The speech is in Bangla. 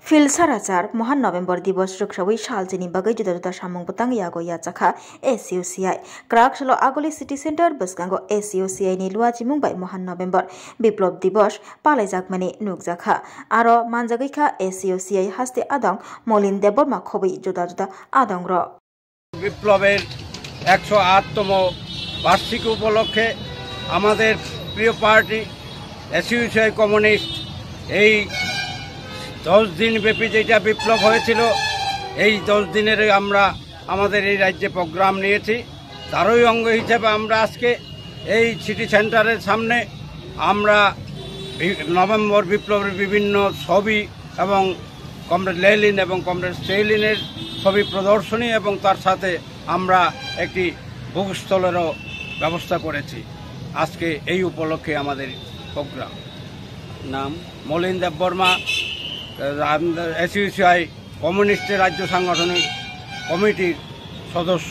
Filsarajar Mohan November Divos Rukshawi Shaljini Bagai Juda Juda Shamung Butang Yago Yachaka SUCI Krak Shalo Agoli City Center Buskango SUCI ni Luaji Mumbai Mohan November Biplop Divos Palai Jakmani Nukjaka Aro Manjagika SUCI Haste Adong Molin Debor Makhobi Juda Juda Adong Ro বিপ্লবের 108তম বার্ষিকী উপলক্ষে আমাদের প্রিয় পার্টি এসইউসিআই কমিউনিস্ট এই 10 দিন ব্যাপী যেটা বিপ্লব হয়েছিল এই 10 দিনের আমরা আমাদের এই রাজ্যে প্রোগ্রাম নিয়েছি তারই অঙ্গ হিসেবে আমরা আজকে এই সিটি সেন্টারের সামনে আমরা নভেম্বর বিপ্লবের বিভিন্ন ছবি এবং কমরেড লেলিন এবং কমরেড স্টেলিনের ছবি প্রদর্শনী এবং তার সাথে আমরা একটি ভোগস্থলেরও ব্যবস্থা করেছি আজকে এই উপলক্ষে আমাদের প্রোগ্রাম নাম মলিন দেববর্মা এসইউসিআই কমিউনিস্টের রাজ্য সাংগঠনিক কমিটির সদস্য।